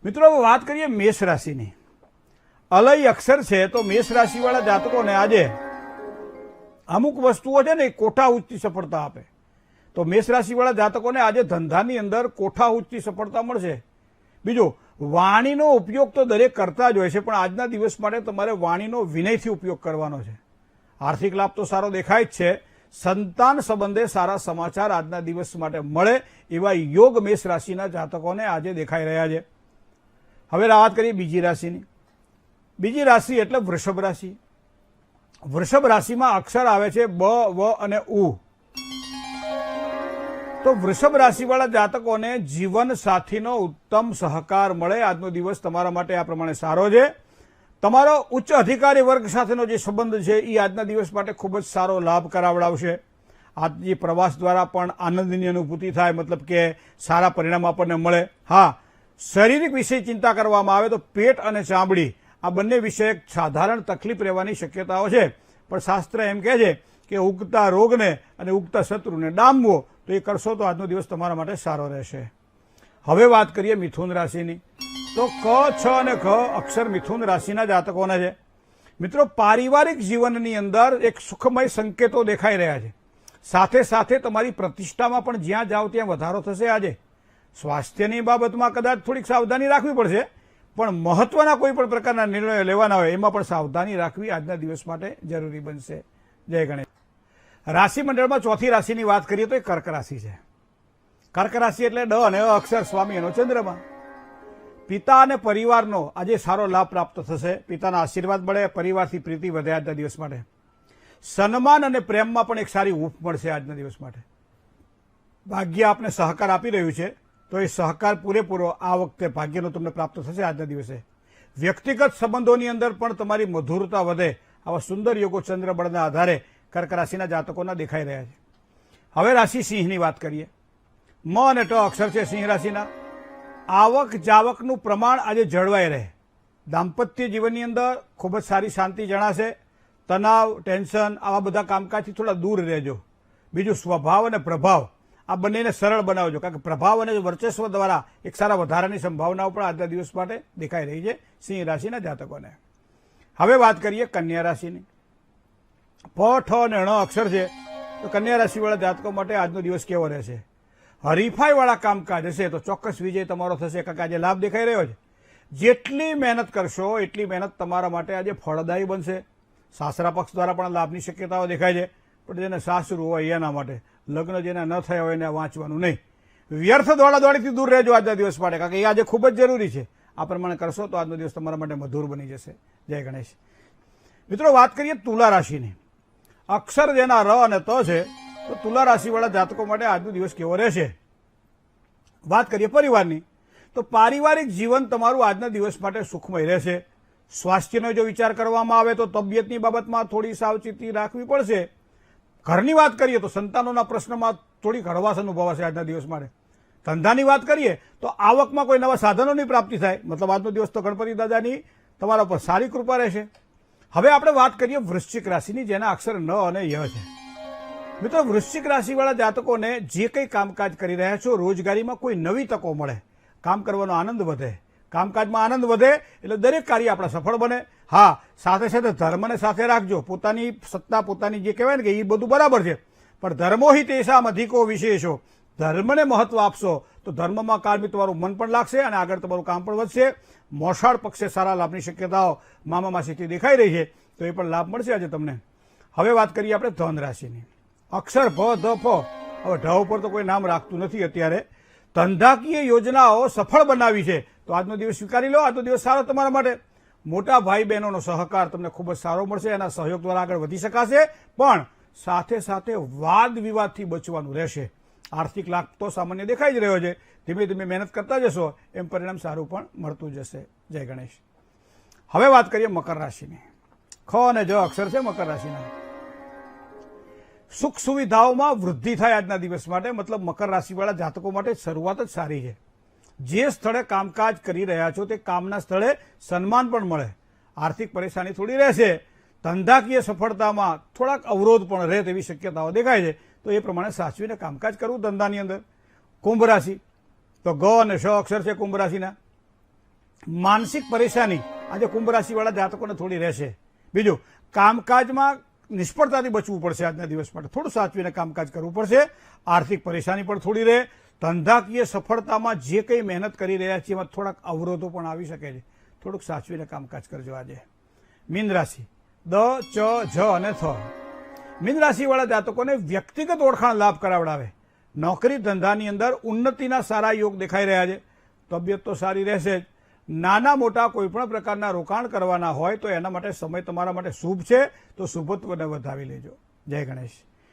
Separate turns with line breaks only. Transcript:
મિત્રો હવે વાત કરીએ મેષ રાશિની. અલય અક્ષર છે તો મેષ રાશિવાળા જાતકોને આજે અમુક વસ્તુઓ છે ને એ કોઠા ઉચ્ચની સફળતા આપે. તો મેષ રાશિવાળા જાતકોને આજે ધંધાની અંદર કોઠા ઉચ્ચની સફળતા મળશે. બીજું, વાણીનો ઉપયોગ તો દરેક કરતા જ હોય છે, પણ આજના દિવસ માટે તમારે વાણીનો વિનયથી ઉપયોગ કરવાનો છે. આર્થિક લાભ તો સારો દેખાય જ છે. સંતાન સંબંધે સારા સમાચાર આજના દિવસ માટે મળે એવા યોગ મેષ રાશિના જાતકોને આજે દેખાઈ રહ્યા છે. હવે વાત કરીએ બીજી રાશિની. બીજી રાશિ એટલે વૃષભ રાશિ. વૃષભ રાશિમાં અક્ષર આવે છે બ, વ અને ઉ. તો વૃષભ રાશિવાળા જાતકોને જીવન સાથીનો ઉત્તમ સહકાર મળે. આજનો દિવસ તમારા માટે આ પ્રમાણે સારો છે. તમારો ઉચ્ચ અધિકારી વર્ગ સાથેનો જે સંબંધ છે એ આજના દિવસ માટે ખૂબ જ સારો લાભ કરાવડાવશે. આજની પ્રવાસ દ્વારા પણ આનંદની અનુભૂતિ થાય, મતલબ કે સારા પરિણામ આપણને મળે. હા, શારીરિક વિશે ચિંતા કરવામાં આવે તો પેટ અને ચામડી આ બંને વિશે એક સાધારણ તકલીફ રહેવાની શક્યતાઓ છે, પણ શાસ્ત્ર એમ કહે છે કે ઉગતા રોગને અને ઉગતા શત્રુને ડામવો, તો એ કરશો તો આજનો દિવસ તમારા માટે સારો રહેશે. હવે વાત કરીએ મિથુન રાશિની. તો ક, છ અને ખ અક્ષર મિથુન રાશિના જાતકોના છે. મિત્રો, પારિવારિક જીવનની અંદર એક સુખમય સંકેતો દેખાઈ રહ્યા છે. સાથે સાથે તમારી પ્રતિષ્ઠામાં પણ જ્યાં જાઓ ત્યાં વધારો થશે. આજે સ્વાસ્થ્યની બાબતમાં કદાચ થોડીક સાવધાની રાખવી પડશે, પણ મહત્વના કોઈ પણ પ્રકારના નિર્ણયો લેવાના હોય એમાં પણ સાવધાની રાખવી આજના દિવસ માટે જરૂરી બનશે. જય ગણેશ. રાશિ મંડળમાં ચોથી રાશિની વાત કરીએ તો એ કર્ક રાશિ છે. કર્ક રાશિ એટલે ડ અને અ અક્ષર, સ્વામી એનો ચંદ્રમા. પિતા અને પરિવારનો આજે સારો લાભ પ્રાપ્ત થશે. પિતાના આશીર્વાદ મળે, પરિવારથી પ્રીતિ વધે આજના દિવસ માટે. સન્માન અને પ્રેમમાં પણ એક સારી હૂંફ મળશે આજના દિવસ માટે. ભાગ્ય આપને સહકાર આપી રહ્યું છે, તો એ સહકાર પૂરેપૂરો આ વખતે ભાગ્યનો તમને પ્રાપ્ત થશે આજના દિવસે. વ્યક્તિગત સંબંધોની અંદર પણ તમારી મધુરતા વધે. આવા સુંદર યોગો ચંદ્રબળના આધારે કર્ક રાશિના જાતકોના દેખાઈ રહ્યા છે. હવે રાશિ સિંહની વાત કરીએ. મ અને ટ અક્ષર છે સિંહ રાશિના. આવક જાવકનું પ્રમાણ આજે જળવાઈ રહે. દાંપત્ય જીવનની અંદર ખૂબ જ સારી શાંતિ જણાશે. તણાવ, ટેન્શન આવા બધા કામકાજથી થોડા દૂર રહેજો. બીજું, સ્વભાવ અને પ્રભાવ આ બંનેને સરળ બનાવજો, કારણ કે પ્રભાવ અને વર્ચસ્વ દ્વારા એક સારા વધારાની સંભાવનાઓ પણ આજના દિવસ માટે દેખાઈ રહી છે સિંહ રાશિના જાતકોને. હવે વાત કરીએ કન્યા રાશિની. પ, ઠ અને ણ અક્ષર છે તો કન્યા રાશિવાળા જાતકો માટે આજનો દિવસ કેવો રહેશે? હરીફાઈવાળા કામકાજ હશે તો ચોક્કસ વિજય તમારો થશે, કારણ કે આજે લાભ દેખાઈ રહ્યો છે. જેટલી મહેનત કરશો એટલી મહેનત તમારા માટે આજે ફળદાયી બનશે. સાસરા પક્ષ દ્વારા પણ લાભની શક્યતાઓ દેખાય છે, પણ જેને સાસરું હોય એના માટે, લગ્ન જેના ન થયા હોય એને વાંચવાનું નહીં. વ્યર્થ દોડાદોડીથી દૂર રહેજો આજના દિવસ માટે, કારણ કે એ આજે ખૂબ જ જરૂરી છે. આ પ્રમાણે કરશો તો આજનો દિવસ તમારા માટે મધુર બની જશે. જય ગણેશ. મિત્રો, વાત કરીએ તુલા રાશિની. અક્ષર જેના ર અને ત છે તો તુલા રાશિવાળા જાતકો માટે આજનો દિવસ કેવો રહેશે? વાત કરીએ પરિવારની. તો પારિવારિક જીવન તમારું આજના દિવસ માટે સુખમય રહેશે. સ્વાસ્થ્યનો જો વિચાર કરવામાં આવે તો તબિયતની બાબતમાં થોડી સાવચેતી રાખવી પડશે. ઘરની વાત કરીએ તો સંતાનોના પ્રશ્નમાં થોડીક હળવાશ અનુભવાશે આજના દિવસ માટે. ધંધાની વાત કરીએ તો આવકમાં કોઈ નવા સાધનોની પ્રાપ્તિ થાય, મતલબ આજનો દિવસ તો ગણપતિ દાદાની તમારા પર સારી કૃપા રહેશે. હવે આપણે વાત કરીએ વૃશ્ચિક રાશિની, જેના અક્ષર ન અને ય છે. મિત્રો, વૃશ્ચિક રાશિવાળા જાતકોને જે કંઈ કામકાજ કરી રહ્યા છો, રોજગારીમાં કોઈ નવી તકો મળે, કામ કરવાનો આનંદ વધે. કામકાજમાં આનંદ વધે એટલે દરેક કાર્ય આપણા સફળ બને. હા, સાથે સાથે ધર્મને સાથે રાખજો. પોતાની સત્તા, પોતાની જે કહેવાય ને કે એ બધું બરાબર છે, પણ ધર્મો હિ તેષામ અધિકો વિશેષો. ધર્મને મહત્વ આપશો તો ધર્મમાં કાળમી તમારું મન પણ લાગશે અને આગળ તમારું કામ પણ વધશે. મોસાળ પક્ષે સારા લાભની શક્યતાઓ મામા માસીથી દેખાઈ રહી છે, તો એ પણ લાભ મળશે આજે તમને. હવે વાત કરીએ આપણે ધન રાશિની. અક્ષર ભ, ધ, ફ. હવે ઢ ઉપર તો કોઈ નામ રાખતું નથી અત્યારે. ધંધાકીય યોજનાઓ સફળ બનાવી છે તો આજનો દિવસ સ્વીકારી લો. આજનો દિવસ સારો તમારા માટે. મોટા ભાઈ બહેનોનો સહકાર તમને ખૂબ જ સારો મળશે. એના સહયોગ દ્વારા આગળ વધી શકાશે, પણ સાથે સાથે વાદ વિવાદથી બચવાનું રહેશે. આર્થિક લાભ તો સામાન્ય દેખાઈ જ રહ્યો છે. ધીમે ધીમે મહેનત કરતા જશો એમ પરિણામ સારું પણ મળતું જશે. જય ગણેશ. હવે વાત કરીએ મકર રાશિની. ખ અને જ અક્ષર છે મકર રાશિના. સુખ સુવિધાઓમાં વૃદ્ધિ થાય આજના દિવસ માટે, મતલબ મકર રાશિવાળા જાતકો માટે શરૂઆત જ સારી છે. જે સ્થળે કામકાજ કરી રહ્યા છો તે કામના સ્થળે સન્માન પણ મળે. આર્થિક પરેશાની થોડી રહેશે. ધંધાકીય સફળતામાં થોડાક અવરોધ પણ રહે તેવી શક્યતાઓ દેખાય છે, તો એ પ્રમાણે સાચવીને કામકાજ કરવું ધંધાની અંદર. કુંભ રાશિ. તો ગ અને શ અક્ષર છે કુંભ રાશિના. માનસિક પરેશાની આજે કુંભ રાશિવાળા જાતકોને થોડી રહેશે. બીજું, કામકાજમાં નિષ્ફળતાથી બચવું પડશે. આજના દિવસ માટે થોડું સાચવીને કામકાજ કરવું પડશે. આર્થિક પરેશાની પણ થોડી રહે. ધંધાકીય સફળતામાં જે કંઈ મહેનત કરી રહ્યા છીએ એમાં થોડાક અવરોધો પણ આવી શકે છે. થોડુંક સાચવીને કામકાજ કરજો આજે. મીન રાશિ દ, ચ, જ અને થ. મીન રાશિવાળા જાતકોને વ્યક્તિગત ઓળખાણ લાભ કરાવડાવે. નોકરી ધંધાની અંદર ઉન્નતિના સારા યોગ દેખાઈ રહ્યા છે. તબિયત તો સારી રહેશે જ. નાના મોટા કોઈપણ પ્રકારના રોકાણ કરવાના હોય તો એના માટે સમય તમારા માટે શુભ છે, તો શુભત્વને વધાવી લેજો. જય ગણેશ.